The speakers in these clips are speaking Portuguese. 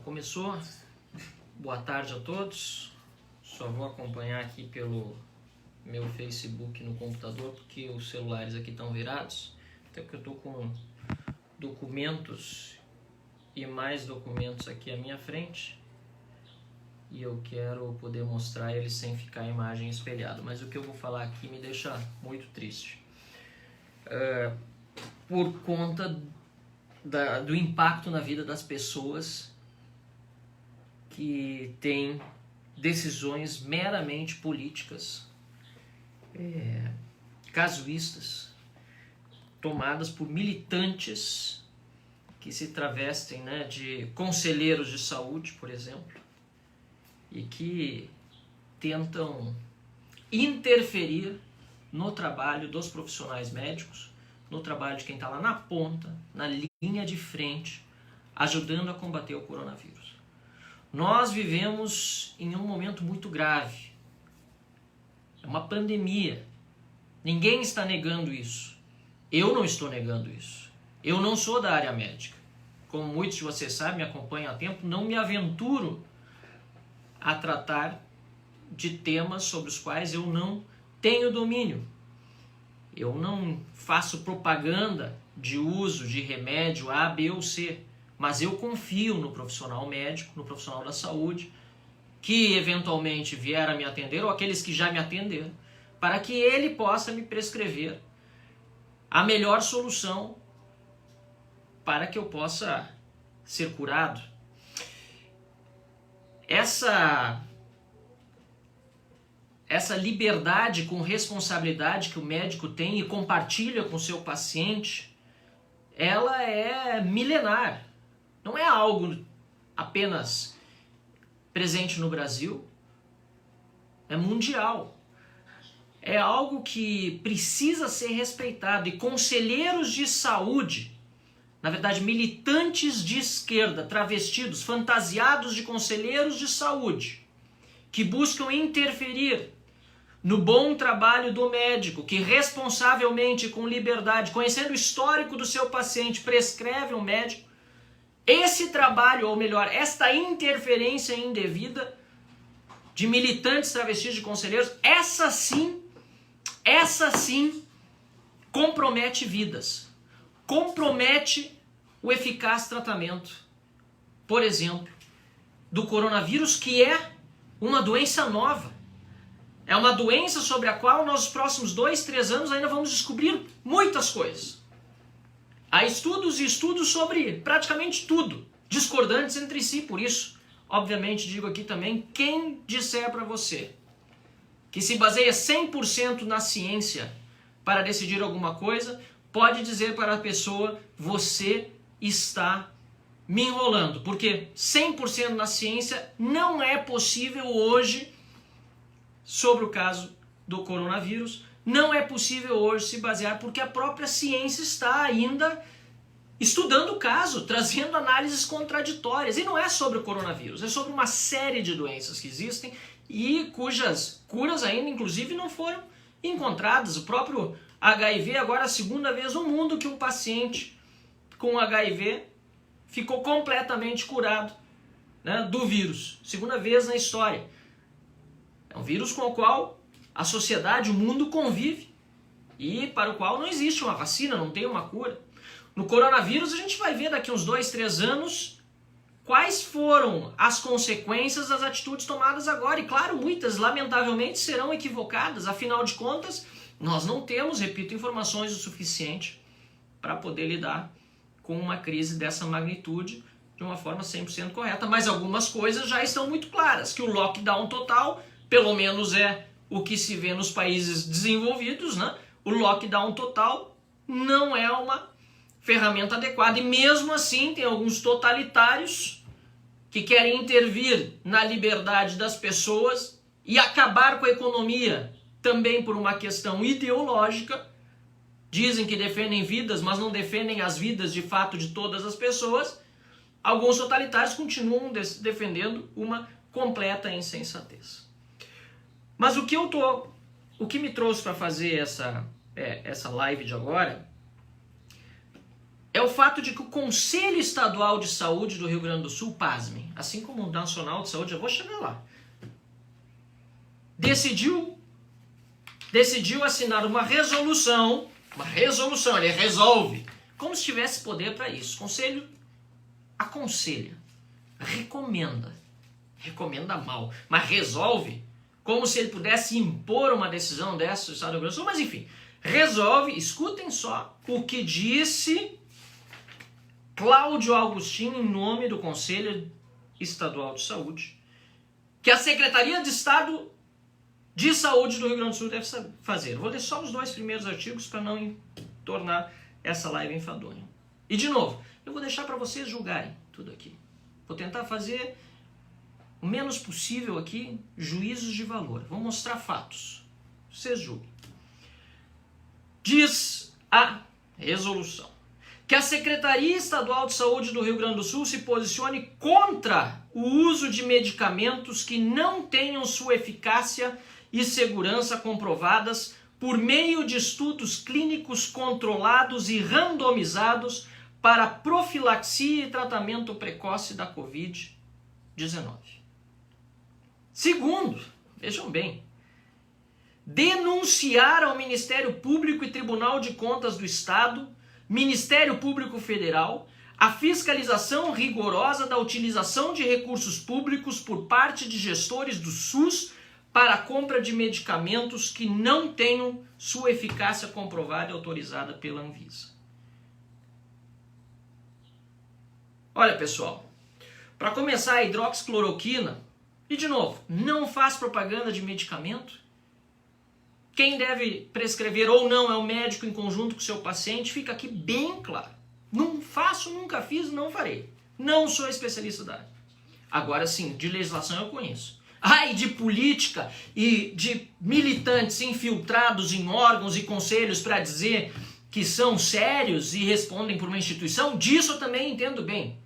Começou. Boa tarde a todos. Só vou acompanhar aqui pelo meu Facebook no computador, porque os celulares aqui estão virados. Até que eu estou com documentos e mais documentos aqui à minha frente. E eu quero poder mostrar eles sem ficar a imagem espelhada. Mas o que eu vou falar aqui me deixa muito triste. Por conta do impacto na vida das pessoas que têm decisões meramente políticas, casuístas, tomadas por militantes que se travestem, de conselheiros de saúde, por exemplo, e que tentam interferir no trabalho dos profissionais médicos, no trabalho de quem está lá na ponta, na linha de frente, ajudando a combater o coronavírus. Nós vivemos em um momento muito grave. É uma pandemia. Ninguém está negando isso. Eu não estou negando isso. Eu não sou da área médica. Como muitos de vocês sabem, me acompanham há tempo, não me aventuro a tratar de temas sobre os quais eu não tenho domínio. Eu não faço propaganda de uso de remédio A, B ou C, mas eu confio no profissional médico, no profissional da saúde, que eventualmente vier a me atender, ou aqueles que já me atenderam, para que ele possa me prescrever a melhor solução para que eu possa ser curado. Essa liberdade com responsabilidade que o médico tem e compartilha com o seu paciente, ela é milenar. Não é algo apenas presente no Brasil, é mundial. É algo que precisa ser respeitado. E conselheiros de saúde, na verdade militantes de esquerda, travestidos, fantasiados de conselheiros de saúde, que buscam interferir no bom trabalho do médico, que responsavelmente, com liberdade, conhecendo o histórico do seu paciente, prescreve um médico, esse trabalho, ou melhor, esta interferência indevida de militantes travestidos de conselheiros, essa sim compromete vidas, compromete o eficaz tratamento, por exemplo, do coronavírus, que é uma doença nova. É uma doença sobre a qual nós, nos próximos 2-3 anos, ainda vamos descobrir muitas coisas. Há estudos e estudos sobre praticamente tudo, discordantes entre si. Por isso, obviamente, digo aqui também, quem disser para você que se baseia 100% na ciência para decidir alguma coisa, pode dizer para a pessoa: você está me enrolando, porque 100% na ciência não é possível hoje. Sobre o caso do coronavírus, não é possível hoje se basear, porque a própria ciência está ainda estudando o caso, trazendo análises contraditórias. E não é sobre o coronavírus, é sobre uma série de doenças que existem e cujas curas ainda, inclusive, não foram encontradas. O próprio HIV, agora a segunda vez no mundo que um paciente com HIV ficou completamente curado, do vírus. Segunda vez na história. É um vírus com o qual a sociedade, o mundo convive e para o qual não existe uma vacina, não tem uma cura. No coronavírus a gente vai ver daqui uns 2-3 anos quais foram as consequências das atitudes tomadas agora. E claro, muitas lamentavelmente serão equivocadas, afinal de contas nós não temos, repito, informações o suficiente para poder lidar com uma crise dessa magnitude de uma forma 100% correta. Mas algumas coisas já estão muito claras, que o lockdown total, pelo menos é o que se vê nos países desenvolvidos, O lockdown total não é uma ferramenta adequada. E mesmo assim tem alguns totalitários que querem intervir na liberdade das pessoas e acabar com a economia também por uma questão ideológica. Dizem que defendem vidas, mas não defendem as vidas de fato de todas as pessoas. Alguns totalitários continuam defendendo uma completa insensatez. Mas o que me trouxe para fazer essa live de agora é o fato de que o Conselho Estadual de Saúde do Rio Grande do Sul, pasmem, assim como o Nacional de Saúde, eu vou chegar lá, decidiu assinar uma resolução, ele resolve, como se tivesse poder para isso. O Conselho aconselha, recomenda mal, mas resolve, como se ele pudesse impor uma decisão dessa do Estado do Rio Grande do Sul, mas enfim, resolve. Escutem só o que disse Cláudio Augustin em nome do Conselho Estadual de Saúde, que a Secretaria de Estado de Saúde do Rio Grande do Sul deve fazer. Eu vou ler só os 2 primeiros artigos para não tornar essa live enfadonha. E de novo, eu vou deixar para vocês julgarem tudo aqui. Vou tentar fazer o menos possível aqui juízos de valor. Vou mostrar fatos. Vocês julguem. Diz a resolução que a Secretaria Estadual de Saúde do Rio Grande do Sul se posicione contra o uso de medicamentos que não tenham sua eficácia e segurança comprovadas por meio de estudos clínicos controlados e randomizados para profilaxia e tratamento precoce da Covid-19. Segundo, vejam bem, denunciar ao Ministério Público e Tribunal de Contas do Estado, Ministério Público Federal, a fiscalização rigorosa da utilização de recursos públicos por parte de gestores do SUS para a compra de medicamentos que não tenham sua eficácia comprovada e autorizada pela Anvisa. Olha, pessoal, para começar, a hidroxicloroquina, e de novo, não faz propaganda de medicamento. Quem deve prescrever ou não é o médico em conjunto com o seu paciente, fica aqui bem claro. Não faço, nunca fiz, não farei. Não sou especialista da área. Agora sim, de legislação eu conheço. Ai, de política e de militantes infiltrados em órgãos e conselhos para dizer que são sérios e respondem por uma instituição, disso eu também entendo bem.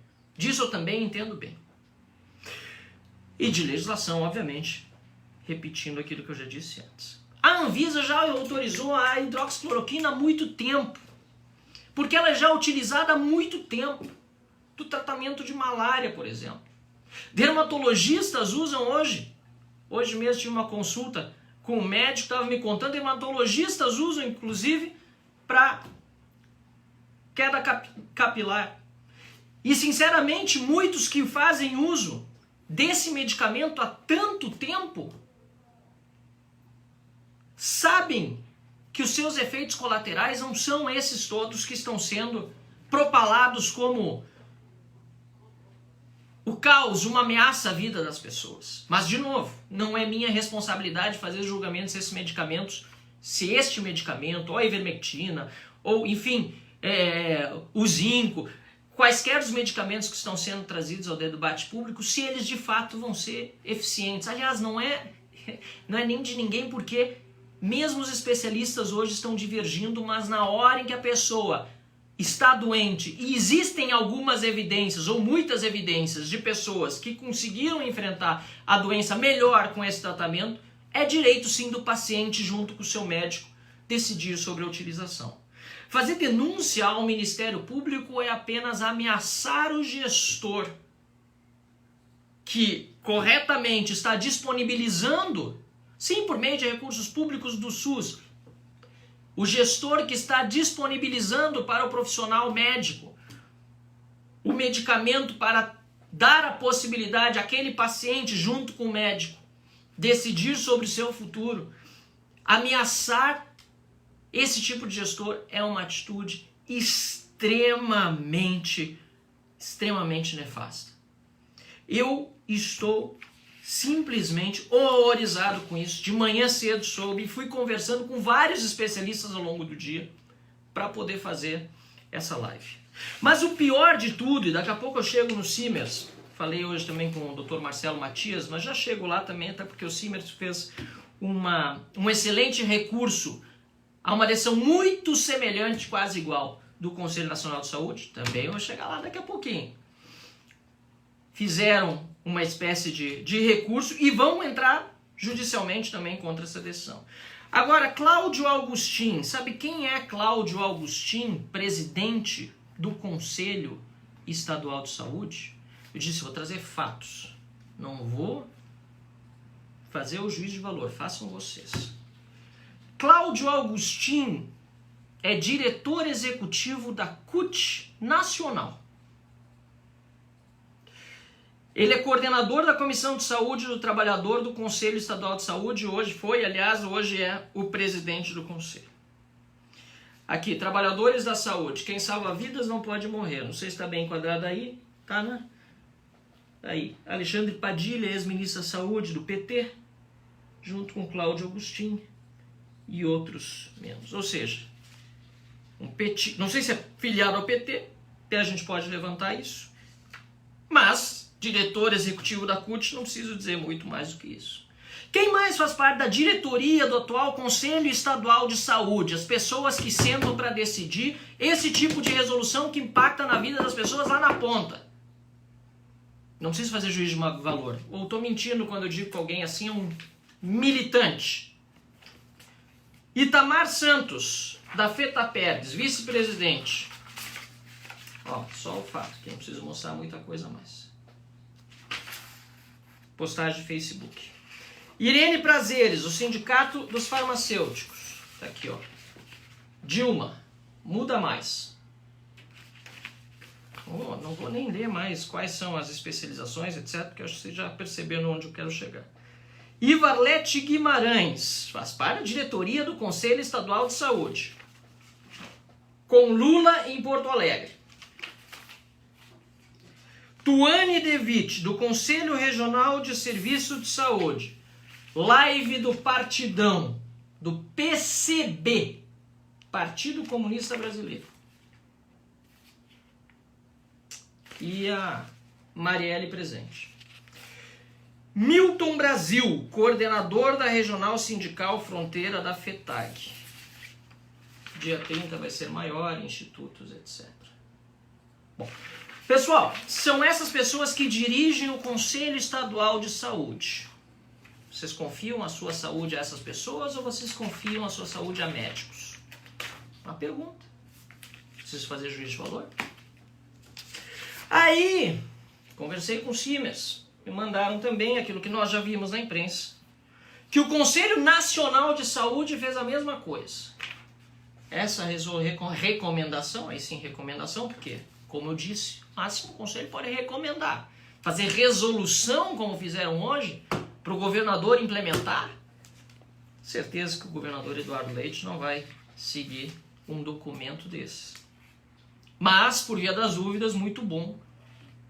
E de legislação, obviamente, repetindo aquilo que eu já disse antes. A Anvisa já autorizou a hidroxicloroquina há muito tempo, porque ela é já utilizada há muito tempo, do tratamento de malária, por exemplo. Dermatologistas usam hoje mesmo tive uma consulta com um médico que estava me contando, dermatologistas usam inclusive para queda capilar. E sinceramente, muitos que fazem uso desse medicamento há tanto tempo sabem que os seus efeitos colaterais não são esses todos que estão sendo propalados como o caos, uma ameaça à vida das pessoas. Mas, de novo, não é minha responsabilidade fazer julgamentos se este medicamento, ou a ivermectina, ou, enfim, o zinco, quaisquer os medicamentos que estão sendo trazidos ao debate público, se eles de fato vão ser eficientes. Aliás, não é nem de ninguém, porque mesmo os especialistas hoje estão divergindo, mas na hora em que a pessoa está doente e existem algumas evidências ou muitas evidências de pessoas que conseguiram enfrentar a doença melhor com esse tratamento, é direito sim do paciente junto com o seu médico decidir sobre a utilização. Fazer denúncia ao Ministério Público é apenas ameaçar o gestor que corretamente está disponibilizando, sim, por meio de recursos públicos do SUS, o gestor que está disponibilizando para o profissional médico o medicamento para dar a possibilidade àquele paciente, junto com o médico, decidir sobre o seu futuro. Ameaçar esse tipo de gestor é uma atitude extremamente nefasta. Eu estou simplesmente horrorizado com isso. De manhã cedo soube e fui conversando com vários especialistas ao longo do dia para poder fazer essa live. Mas o pior de tudo, e daqui a pouco eu chego no Simers, falei hoje também com o Dr. Marcelo Matias, mas já chego lá também, até porque o Simers fez um excelente recurso a uma decisão muito semelhante, quase igual, do Conselho Nacional de Saúde. Também eu vou chegar lá daqui a pouquinho. Fizeram uma espécie de recurso e vão entrar judicialmente também contra essa decisão. Agora, Cláudio Augustin, sabe quem é Cláudio Augustin, presidente do Conselho Estadual de Saúde, eu disse, vou trazer fatos, não vou fazer o juízo de valor, façam vocês. Cláudio Augustin é diretor executivo da CUT Nacional. Ele é coordenador da Comissão de Saúde do Trabalhador do Conselho Estadual de Saúde, hoje é o presidente do Conselho. Aqui, trabalhadores da saúde, quem salva vidas não pode morrer. Não sei se está bem enquadrado aí, tá, né? Aí, Alexandre Padilha, ex-ministro da Saúde do PT, junto com Cláudio Augustin e outros membros. Ou seja, não sei se é filiado ao PT, até a gente pode levantar isso, mas diretor executivo da CUT, não preciso dizer muito mais do que isso. Quem mais faz parte da diretoria do atual Conselho Estadual de Saúde? As pessoas que sentam para decidir esse tipo de resolução que impacta na vida das pessoas lá na ponta. Não preciso fazer juízo de valor. Ou estou mentindo quando eu digo que alguém assim é um militante. Itamar Santos, da FETAPERDES, vice-presidente. Ó, só o fato, que eu não preciso mostrar muita coisa mais. Postagem de Facebook. Irene Prazeres, o Sindicato dos Farmacêuticos. Tá aqui, ó. Dilma, muda mais. Oh, não vou nem ler mais quais são as especializações, etc., porque eu acho que vocês já perceberam onde eu quero chegar. Ivarlete Guimarães, faz parte da diretoria do Conselho Estadual de Saúde. Com Lula em Porto Alegre. Tuane De Witt, do Conselho Regional de Serviço de Saúde. Live do Partidão, do PCB, Partido Comunista Brasileiro. E a Marielle presente. Milton Brasil, coordenador da Regional Sindical Fronteira da FETAG. Dia 30 vai ser maior, institutos, etc. Bom, pessoal, são essas pessoas que dirigem o Conselho Estadual de Saúde. Vocês confiam a sua saúde a essas pessoas ou vocês confiam a sua saúde a médicos? Uma pergunta. Preciso fazer juízo de valor? Aí, conversei com o Simers. Me mandaram também aquilo que nós já vimos na imprensa. Que o Conselho Nacional de Saúde fez a mesma coisa. Essa recomendação, aí sim recomendação, porque, como eu disse, máximo o Conselho pode recomendar. Fazer resolução, como fizeram hoje, para o governador implementar, certeza que o governador Eduardo Leite não vai seguir um documento desses. Mas, por via das dúvidas, muito bom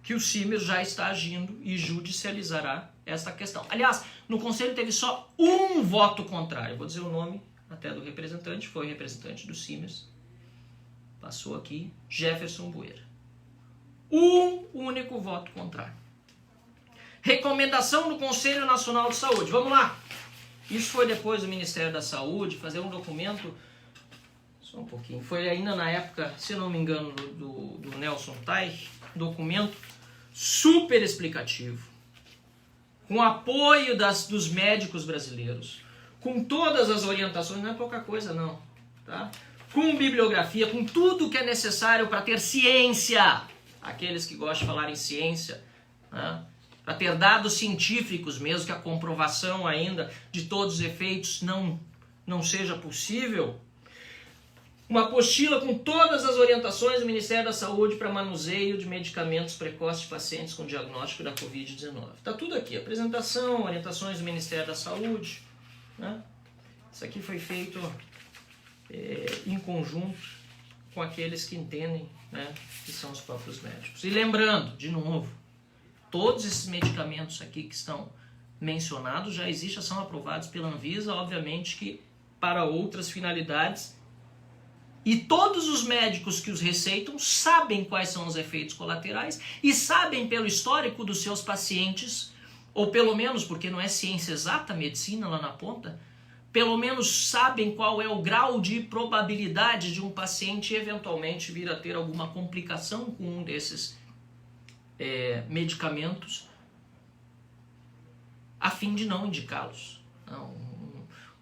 que o Simers já está agindo e judicializará esta questão. Aliás, no Conselho teve só um voto contrário. Vou dizer o nome até do representante, foi representante do Simers. Passou aqui, Jefferson Bueira. Um único voto contrário. Recomendação do Conselho Nacional de Saúde. Vamos lá. Isso foi depois do Ministério da Saúde fazer um documento. Só um pouquinho. Foi ainda na época, se não me engano, do Nelson Teich. Documento super explicativo. Com apoio dos médicos brasileiros. Com todas as orientações. Não é pouca coisa, não. Tá? Com bibliografia, com tudo que é necessário para ter ciência. Aqueles que gostam de falar em ciência, né? Para ter dados científicos mesmo, que a comprovação ainda de todos os efeitos não seja possível. Uma apostila com todas as orientações do Ministério da Saúde para manuseio de medicamentos precoces de pacientes com diagnóstico da Covid-19. Está tudo aqui, apresentação, orientações do Ministério da Saúde. Né? Isso aqui foi feito em conjunto com aqueles que entendem, né, que são os próprios médicos. E lembrando, de novo, todos esses medicamentos aqui que estão mencionados já existem, são aprovados pela Anvisa, obviamente que para outras finalidades. E todos os médicos que os receitam sabem quais são os efeitos colaterais e sabem pelo histórico dos seus pacientes, ou pelo menos, porque não é ciência exata, medicina lá na ponta, pelo menos sabem qual é o grau de probabilidade de um paciente eventualmente vir a ter alguma complicação com um desses medicamentos, a fim de não indicá-los.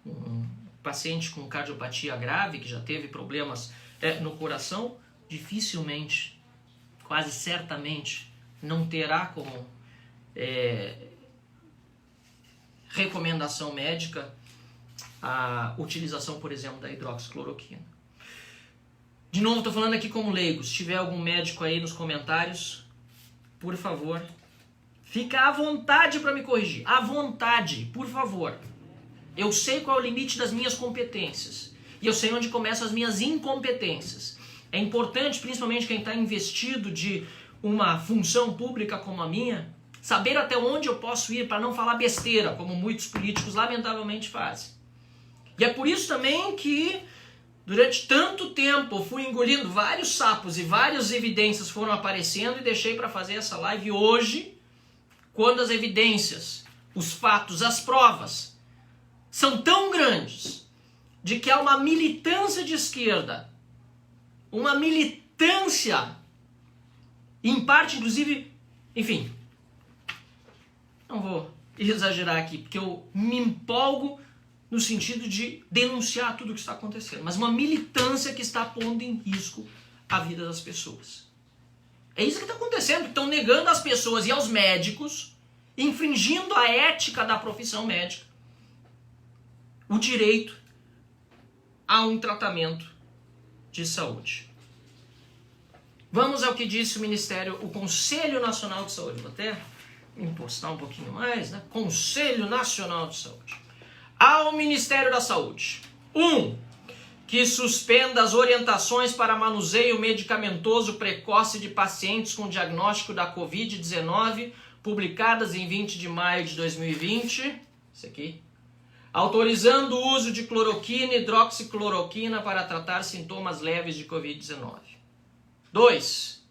Um paciente com cardiopatia grave, que já teve problemas no coração, dificilmente, quase certamente, não terá como recomendação médica a utilização, por exemplo, da hidroxicloroquina. De novo, estou falando aqui como leigo. Se tiver algum médico aí nos comentários, por favor, fica à vontade para me corrigir. À vontade, por favor. Eu sei qual é o limite das minhas competências. E eu sei onde começam as minhas incompetências. É importante, principalmente quem está investido de uma função pública como a minha, saber até onde eu posso ir para não falar besteira, como muitos políticos lamentavelmente fazem. E é por isso também que durante tanto tempo eu fui engolindo vários sapos e várias evidências foram aparecendo e deixei para fazer essa live hoje, quando as evidências, os fatos, as provas são tão grandes de que há uma militância de esquerda, uma militância, em parte inclusive, enfim, não vou exagerar aqui, porque eu me empolgo no sentido de denunciar tudo o que está acontecendo, mas uma militância que está pondo em risco a vida das pessoas. É isso que está acontecendo, estão negando às pessoas e aos médicos, infringindo a ética da profissão médica, o direito a um tratamento de saúde. Vamos ao que disse o Conselho Nacional de Saúde. Vou até impostar um pouquinho mais, né? Conselho Nacional de Saúde. Ao Ministério da Saúde. 1. Que suspenda as orientações para manuseio medicamentoso precoce de pacientes com diagnóstico da Covid-19, publicadas em 20 de maio de 2020. Isso aqui. Autorizando o uso de cloroquina e hidroxicloroquina para tratar sintomas leves de Covid-19. 2.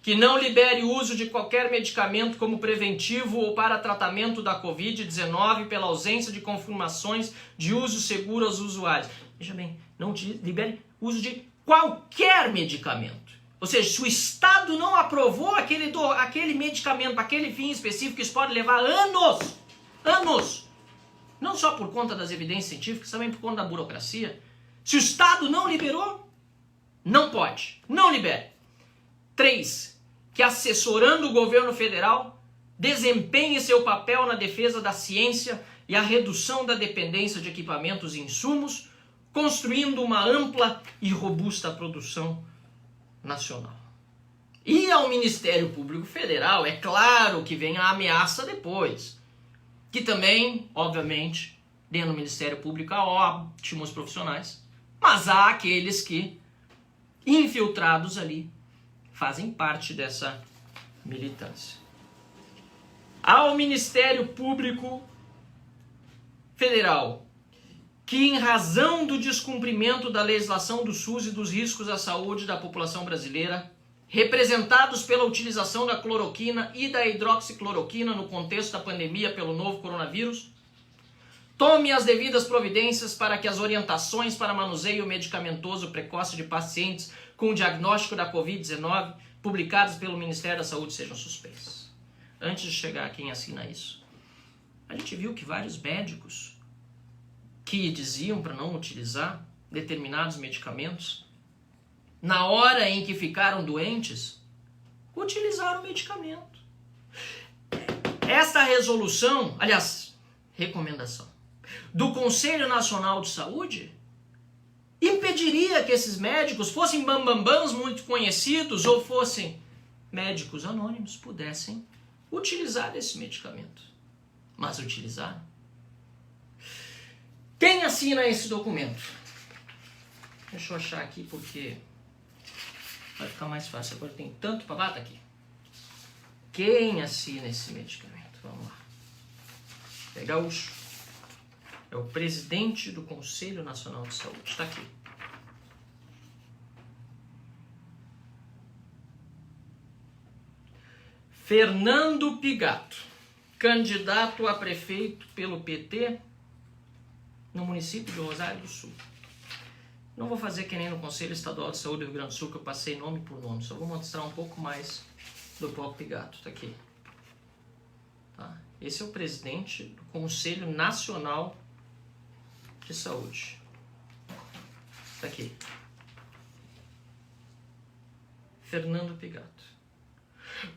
Que não libere o uso de qualquer medicamento como preventivo ou para tratamento da Covid-19 pela ausência de confirmações de uso seguro aos usuários. Veja bem, não libere o uso de qualquer medicamento. Ou seja, se o Estado não aprovou aquele medicamento para aquele fim específico, isso pode levar anos, não só por conta das evidências científicas, também por conta da burocracia. Se o Estado não liberou, não pode, não libere. 3. Que assessorando o governo federal, desempenhe seu papel na defesa da ciência e a redução da dependência de equipamentos e insumos, construindo uma ampla e robusta produção nacional. E ao Ministério Público Federal, é claro que vem a ameaça depois, que também, obviamente, dentro do Ministério Público há ótimos profissionais, mas há aqueles que, infiltrados ali, fazem parte dessa militância. Ao Ministério Público Federal, que em razão do descumprimento da legislação do SUS e dos riscos à saúde da população brasileira, representados pela utilização da cloroquina e da hidroxicloroquina no contexto da pandemia pelo novo coronavírus, tome as devidas providências para que as orientações para manuseio medicamentoso precoce de pacientes com o diagnóstico da Covid-19 publicadas pelo Ministério da Saúde sejam suspensas. Antes de chegar a quem assina isso, a gente viu que vários médicos que diziam para não utilizar determinados medicamentos, na hora em que ficaram doentes, utilizaram o medicamento. Esta resolução, aliás, recomendação, do Conselho Nacional de Saúde impediria que esses médicos fossem bambambãs muito conhecidos ou fossem médicos anônimos, pudessem utilizar esse medicamento. Mas utilizaram. Quem assina esse documento? Deixa eu achar aqui porque vai ficar mais fácil. Agora tem tanto para lá, tá aqui. Quem assina esse medicamento? Vamos lá. É gaúcho. É o presidente do Conselho Nacional de Saúde. Está aqui. Fernando Pigato, candidato a prefeito pelo PT no município de Rosário do Sul. Não vou fazer que nem no Conselho Estadual de Saúde do Rio Grande do Sul, que eu passei nome por nome. Só vou mostrar um pouco mais do próprio Pigato. Está aqui. Tá? Esse é o presidente do Conselho Nacional de Saúde. Está aqui. Fernando Pigato.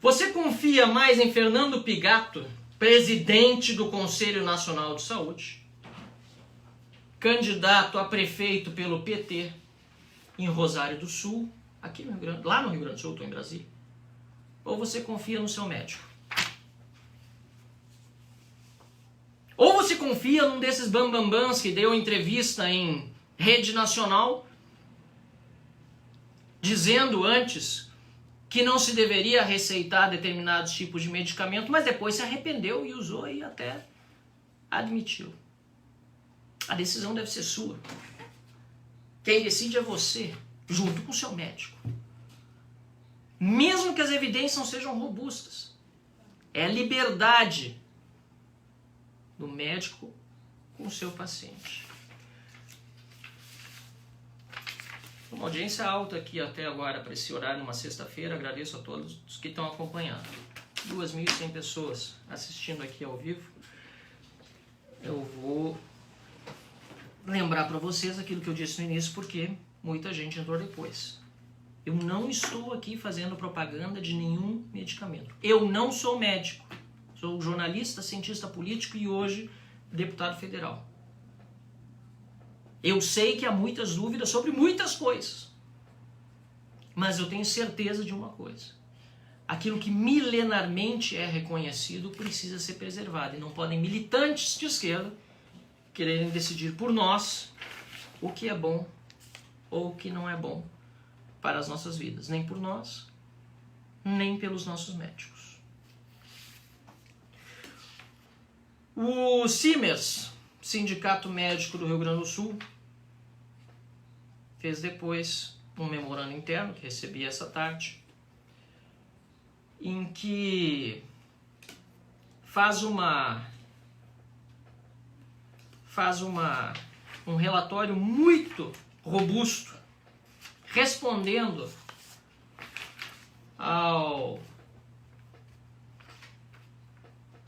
Você confia mais em Fernando Pigato, presidente do Conselho Nacional de Saúde, candidato a prefeito pelo PT em Rosário do Sul, aqui no Rio Grande, lá no Rio Grande do Sul, estou em Brasília, ou você confia no seu médico? Ou você confia num desses bambambãs que deu entrevista em rede nacional, dizendo antes que não se deveria receitar determinados tipos de medicamento, mas depois se arrependeu e usou e até admitiu. A decisão deve ser sua. Quem decide é você, junto com o seu médico. Mesmo que as evidências não sejam robustas. É a liberdade do médico com o seu paciente. Uma audiência alta aqui até agora para esse horário, numa sexta-feira. Agradeço a todos os que estão acompanhando. 2.100 pessoas assistindo aqui ao vivo. Eu vou lembrar para vocês aquilo que eu disse no início, porque muita gente entrou depois. Eu não estou aqui fazendo propaganda de nenhum medicamento. Eu não sou médico. Sou jornalista, cientista político e hoje deputado federal. Eu sei que há muitas dúvidas sobre muitas coisas. Mas eu tenho certeza de uma coisa. Aquilo que milenarmente é reconhecido precisa ser preservado. E não podem militantes de esquerda quererem decidir por nós o que é bom ou o que não é bom para as nossas vidas. Nem por nós, nem pelos nossos médicos. O Simers, Sindicato Médico do Rio Grande do Sul, fez depois um memorando interno que recebi essa tarde, em que faz um relatório muito robusto, respondendo a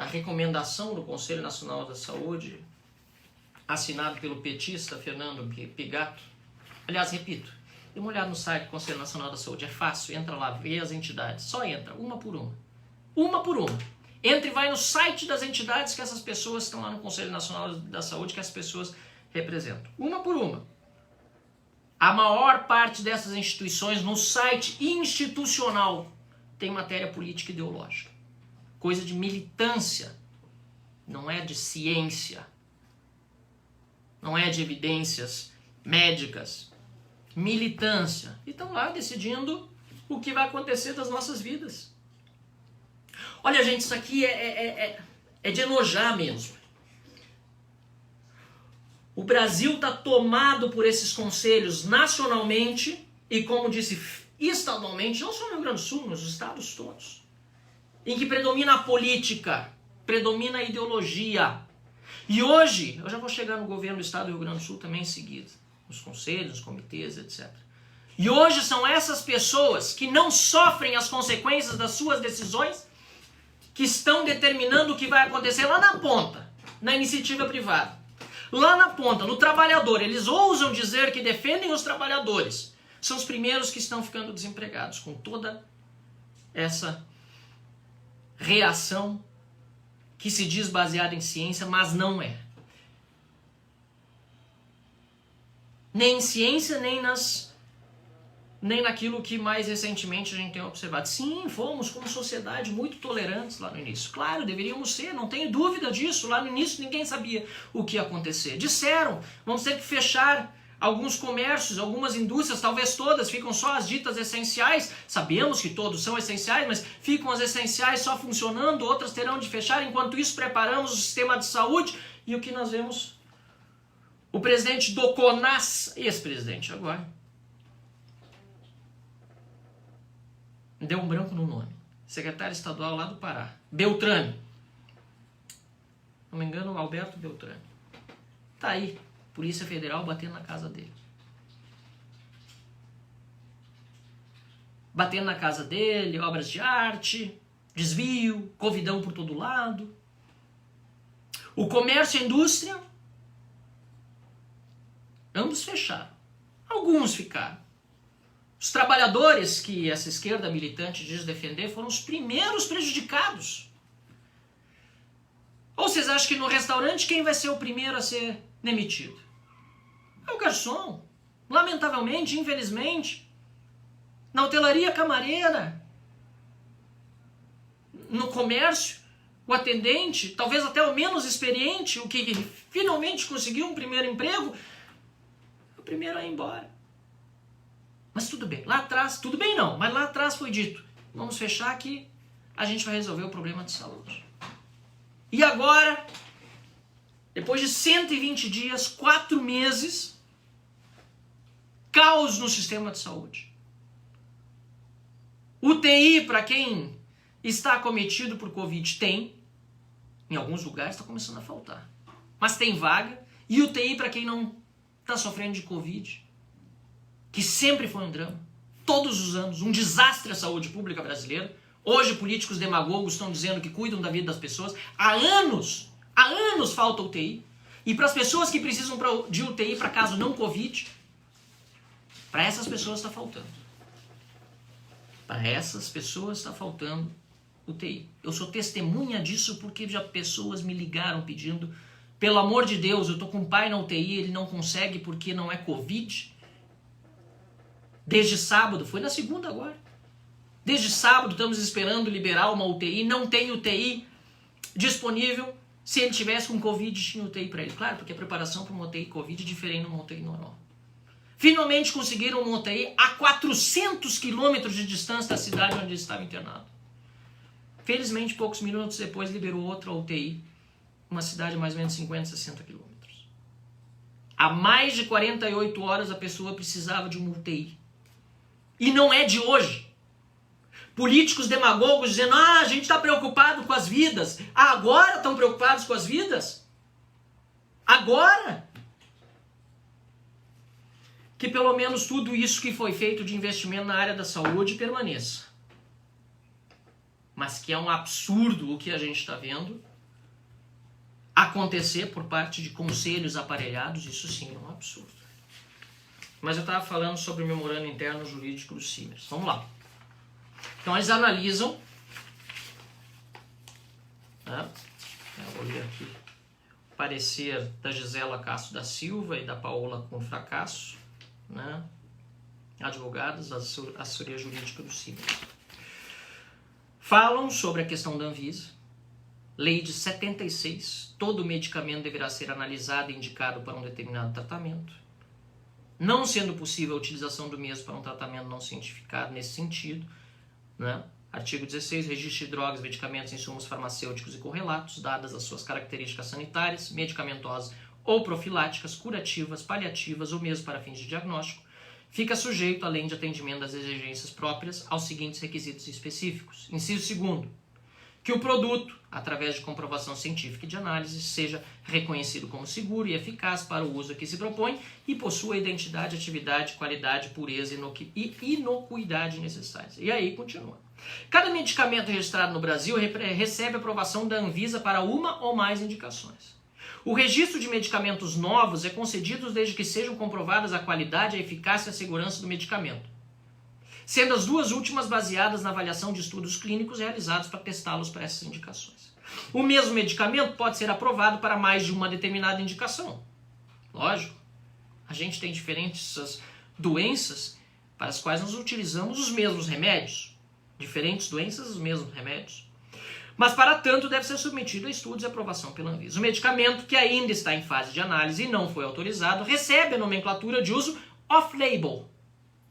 recomendação do Conselho Nacional da Saúde, assinado pelo petista Fernando Pigato. Aliás, repito, dê uma olhada no site do Conselho Nacional da Saúde, é fácil, entra lá, vê as entidades, só entra, uma por uma. Uma por uma. Entra e vai no site das entidades que essas pessoas estão lá no Conselho Nacional da Saúde, que as pessoas representam. Uma por uma. A maior parte dessas instituições, no site institucional, tem matéria política e ideológica. Coisa de militância, não é de ciência, não é de evidências médicas. Militância. E estão lá decidindo o que vai acontecer das nossas vidas. Olha, gente, isso aqui é de enojar mesmo. O Brasil está tomado por esses conselhos nacionalmente e, como disse, estadualmente, não só no Rio Grande do Sul, nos estados todos, em que predomina a política, predomina a ideologia. E hoje, eu já vou chegar no governo do estado do Rio Grande do Sul também em seguida, nos conselhos, nos comitês, etc. E hoje são essas pessoas que não sofrem as consequências das suas decisões que estão determinando o que vai acontecer lá na ponta, na iniciativa privada. Lá na ponta, no trabalhador. Eles ousam dizer que defendem os trabalhadores. São os primeiros que estão ficando desempregados, com toda essa reação que se diz baseada em ciência, mas não é. Nem em ciência, nem naquilo que mais recentemente a gente tem observado. Sim, fomos como sociedade muito tolerantes lá no início. Claro, deveríamos ser, não tenho dúvida disso. Lá no início ninguém sabia o que ia acontecer. Disseram, vamos ter que fechar alguns comércios, algumas indústrias, talvez todas, ficam só as ditas essenciais. Sabemos que todos são essenciais, mas ficam as essenciais só funcionando, outras terão de fechar. Enquanto isso, preparamos o sistema de saúde. E o que nós vemos? O presidente do CONAS, ex-presidente agora, deu um branco no nome. Secretário estadual lá do Pará. Beltrame. Não me engano, Alberto Beltrame. Tá aí. Polícia Federal batendo na casa dele. Batendo na casa dele, obras de arte, desvio, covidão por todo lado. O comércio e a indústria, ambos fecharam. Alguns ficaram. Os trabalhadores que essa esquerda militante diz defender foram os primeiros prejudicados. Ou vocês acham que no restaurante quem vai ser o primeiro a ser demitido? É o garçom. Lamentavelmente, infelizmente. Na hotelaria, camareira. No comércio, o atendente, talvez até o menos experiente, o que finalmente conseguiu um primeiro emprego, o primeiro a ir embora. Mas tudo bem, lá atrás, tudo bem não, mas lá atrás foi dito, vamos fechar aqui, a gente vai resolver o problema de saúde. E agora, depois de 120 dias, 4 meses, caos no sistema de saúde. UTI para quem está acometido por Covid tem, em alguns lugares está começando a faltar, mas tem vaga, e UTI para quem não está sofrendo de Covid, que sempre foi um drama, todos os anos, um desastre à saúde pública brasileira. Hoje políticos demagogos estão dizendo que cuidam da vida das pessoas. Há anos falta UTI. E para as pessoas que precisam de UTI para caso não Covid, para essas pessoas está faltando. Para essas pessoas está faltando UTI. Eu sou testemunha disso porque já pessoas me ligaram pedindo, pelo amor de Deus, eu estou com um pai na UTI, ele não consegue porque não é Covid. Desde sábado, foi na segunda agora. Desde sábado estamos esperando liberar uma UTI, não tem UTI disponível. Se ele tivesse com Covid, tinha UTI para ele. Claro, porque a preparação para uma UTI Covid é diferente de uma UTI normal. Finalmente conseguiram uma UTI a 400 quilômetros de distância da cidade onde ele estava internado. Felizmente, poucos minutos depois, liberou outra UTI, uma cidade de mais ou menos 50, 60 quilômetros. Há mais de 48 horas a pessoa precisava de uma UTI. E não é de hoje. Políticos demagogos dizendo, a gente está preocupado com as vidas. Agora estão preocupados com as vidas? Agora? Que pelo menos tudo isso que foi feito de investimento na área da saúde permaneça. Mas que é um absurdo o que a gente está vendo acontecer por parte de conselhos aparelhados, isso sim é um absurdo. Mas eu estava falando sobre o memorando interno jurídico do Simers. Vamos lá. Então eles analisam, né? Eu vou ler aqui o parecer da Gisela Castro da Silva e da Paola Confracasso, né? Advogadas da assessoria jurídica do Simers. Falam sobre a questão da Anvisa, lei de 76, todo medicamento deverá ser analisado e indicado para um determinado tratamento. Não sendo possível a utilização do mesmo para um tratamento não cientificado nesse sentido, né? Artigo 16, registro de drogas, medicamentos, insumos farmacêuticos e correlatos, dadas as suas características sanitárias, medicamentosas ou profiláticas, curativas, paliativas ou mesmo para fins de diagnóstico, fica sujeito, além de atendimento das exigências próprias, aos seguintes requisitos específicos. Inciso 2º, que o produto, através de comprovação científica e de análise, seja reconhecido como seguro e eficaz para o uso a que se propõe e possua identidade, atividade, qualidade, pureza e inocuidade necessárias. E aí continua. Cada medicamento registrado no Brasil recebe aprovação da Anvisa para uma ou mais indicações. O registro de medicamentos novos é concedido desde que sejam comprovadas a qualidade, a eficácia e a segurança do medicamento, sendo as duas últimas baseadas na avaliação de estudos clínicos realizados para testá-los para essas indicações. O mesmo medicamento pode ser aprovado para mais de uma determinada indicação. Lógico, a gente tem diferentes doenças para as quais nós utilizamos os mesmos remédios. Diferentes doenças, os mesmos remédios. Mas, para tanto, deve ser submetido a estudos e aprovação pela Anvisa. O medicamento que ainda está em fase de análise e não foi autorizado recebe a nomenclatura de uso off-label.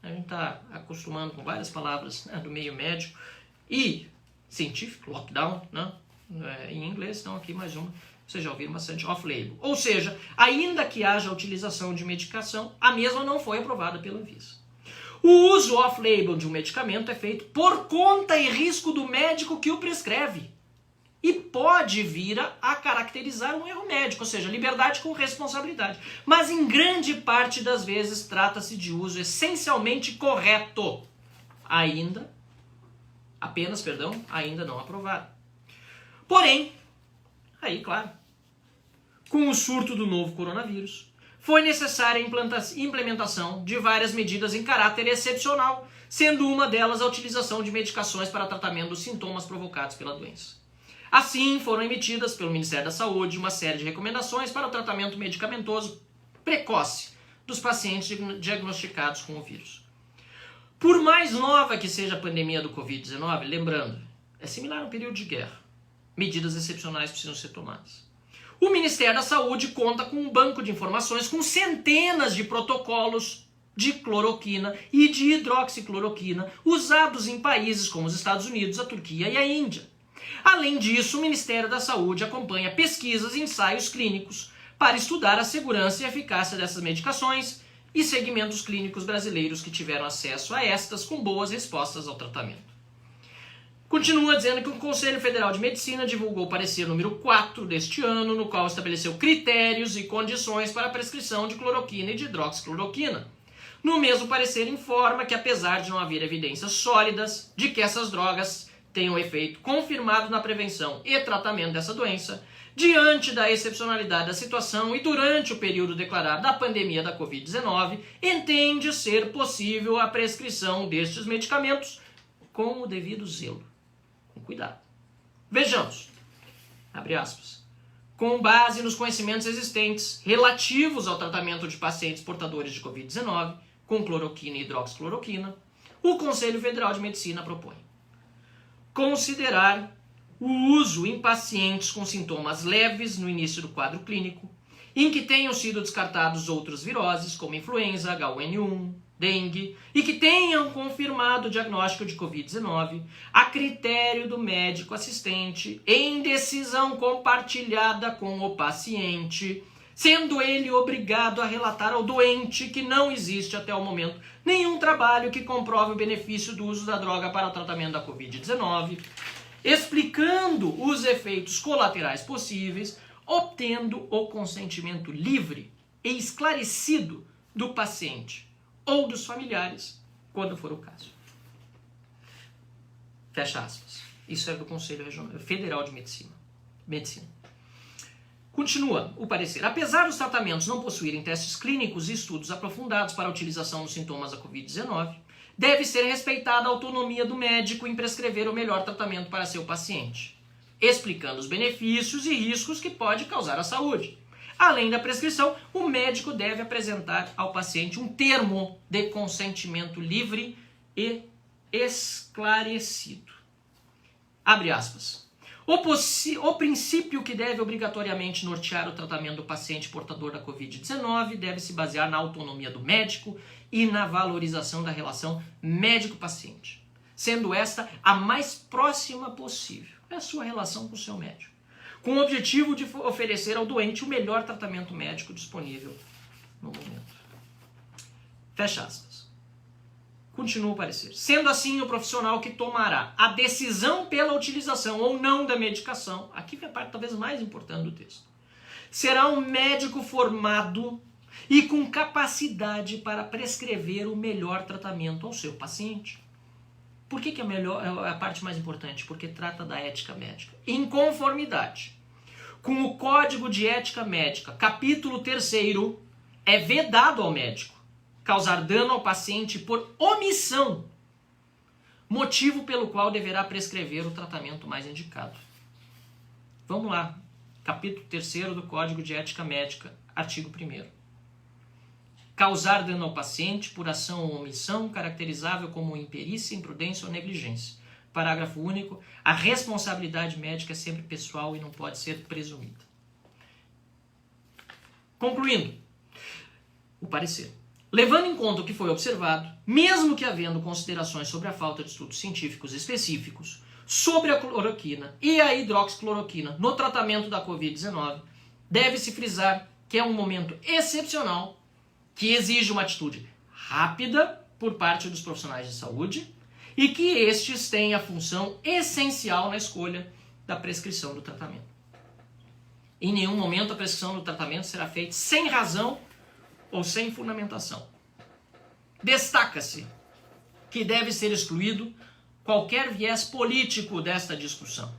A gente está acostumando com várias palavras, né, do meio médico e científico, lockdown, né, em inglês, então aqui mais uma, vocês já ouviram bastante, off-label. Ou seja, ainda que haja utilização de medicação, a mesma não foi aprovada pela Anvisa. O uso off-label de um medicamento é feito por conta e risco do médico que o prescreve e pode vir a caracterizar um erro médico, ou seja, liberdade com responsabilidade. Mas em grande parte das vezes trata-se de uso essencialmente correto, ainda não aprovado. Porém, aí claro, com o surto do novo coronavírus, foi necessária a implementação de várias medidas em caráter excepcional, sendo uma delas a utilização de medicações para tratamento dos sintomas provocados pela doença. Assim, foram emitidas pelo Ministério da Saúde uma série de recomendações para o tratamento medicamentoso precoce dos pacientes diagnosticados com o vírus. Por mais nova que seja a pandemia do Covid-19, lembrando, é similar a um período de guerra. Medidas excepcionais precisam ser tomadas. O Ministério da Saúde conta com um banco de informações com centenas de protocolos de cloroquina e de hidroxicloroquina usados em países como os Estados Unidos, a Turquia e a Índia. Além disso, o Ministério da Saúde acompanha pesquisas e ensaios clínicos para estudar a segurança e eficácia dessas medicações e segmentos clínicos brasileiros que tiveram acesso a estas com boas respostas ao tratamento. Continua dizendo que o Conselho Federal de Medicina divulgou o parecer número 4 deste ano, no qual estabeleceu critérios e condições para a prescrição de cloroquina e de hidroxicloroquina. No mesmo parecer informa que, apesar de não haver evidências sólidas de que essas drogas tenham efeito confirmado na prevenção e tratamento dessa doença, diante da excepcionalidade da situação e durante o período declarado da pandemia da Covid-19, entende ser possível a prescrição destes medicamentos com o devido zelo. Com cuidado. Vejamos, abre aspas, com base nos conhecimentos existentes relativos ao tratamento de pacientes portadores de Covid-19 com cloroquina e hidroxicloroquina, o Conselho Federal de Medicina propõe considerar o uso em pacientes com sintomas leves no início do quadro clínico, em que tenham sido descartados outras viroses, como influenza, H1N1, dengue, e que tenham confirmado o diagnóstico de Covid-19, a critério do médico assistente, em decisão compartilhada com o paciente, sendo ele obrigado a relatar ao doente que não existe até o momento nenhum trabalho que comprove o benefício do uso da droga para o tratamento da Covid-19, explicando os efeitos colaterais possíveis, obtendo o consentimento livre e esclarecido do paciente ou dos familiares, quando for o caso. Fecha aspas. Isso é do Conselho Federal de Medicina. Continua o parecer. Apesar dos tratamentos não possuírem testes clínicos e estudos aprofundados para a utilização dos sintomas da Covid-19, deve ser respeitada a autonomia do médico em prescrever o melhor tratamento para seu paciente, explicando os benefícios e riscos que pode causar à saúde. Além da prescrição, o médico deve apresentar ao paciente um termo de consentimento livre e esclarecido. Abre aspas. O princípio que deve obrigatoriamente nortear o tratamento do paciente portador da Covid-19 deve se basear na autonomia do médico e na valorização da relação médico-paciente, sendo esta a mais próxima possível. É a sua relação com o seu médico, com o objetivo de oferecer ao doente o melhor tratamento médico disponível no momento. Fecha aspas. Continua o parecer. Sendo assim, o profissional que tomará a decisão pela utilização ou não da medicação, aqui vem a parte talvez mais importante do texto, será um médico formado e com capacidade para prescrever o melhor tratamento ao seu paciente. Por que é a parte mais importante? Porque trata da ética médica. Em conformidade com o Código de Ética Médica, capítulo 3º, é vedado ao médico causar dano ao paciente por omissão, motivo pelo qual deverá prescrever o tratamento mais indicado. Vamos lá. Capítulo 3º do Código de Ética Médica, artigo 1º. Causar dano ao paciente por ação ou omissão caracterizável como imperícia, imprudência ou negligência. Parágrafo único. A responsabilidade médica é sempre pessoal e não pode ser presumida. Concluindo, o parecer. Levando em conta o que foi observado, mesmo que havendo considerações sobre a falta de estudos científicos específicos sobre a cloroquina e a hidroxicloroquina no tratamento da Covid-19, deve-se frisar que é um momento excepcional que exige uma atitude rápida por parte dos profissionais de saúde e que estes têm a função essencial na escolha da prescrição do tratamento. Em nenhum momento a prescrição do tratamento será feita sem razão ou sem fundamentação. Destaca-se que deve ser excluído qualquer viés político desta discussão.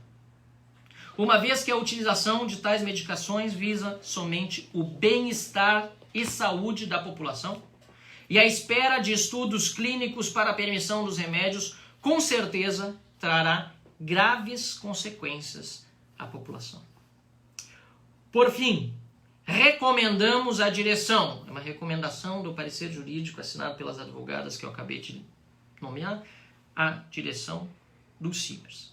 uma vez que a utilização de tais medicações visa somente o bem-estar e saúde da população, e a espera de estudos clínicos para a permissão dos remédios com certeza trará graves consequências à população. Por fim, recomendamos à direção, é uma recomendação do parecer jurídico assinado pelas advogadas que eu acabei de nomear, a direção do CIMERS.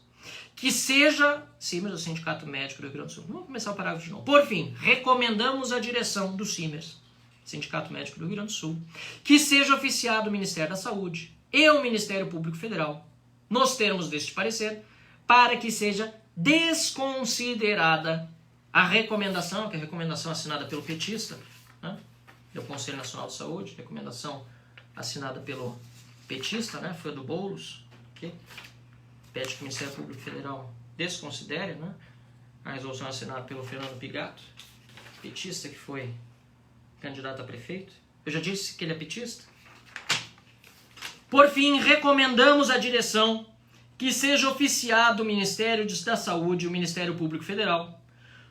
Que seja, CIMERS, o Sindicato Médico do Rio Grande do Sul. Vamos começar o parágrafo de novo. Por fim, recomendamos à direção do CIMERS, Sindicato Médico do Rio Grande do Sul, que seja oficiado o Ministério da Saúde e o Ministério Público Federal, nos termos deste parecer, para que seja desconsiderada a recomendação, que é a recomendação assinada pelo petista, né, do Conselho Nacional de Saúde, recomendação assinada pelo petista, né, foi do Boulos, que pede que o Ministério Público Federal desconsidere, né, a resolução assinada pelo Fernando Pigato, petista que foi candidato a prefeito. Eu já disse que ele é petista. Por fim, recomendamos à direção que seja oficiado o Ministério da Saúde e o Ministério Público Federal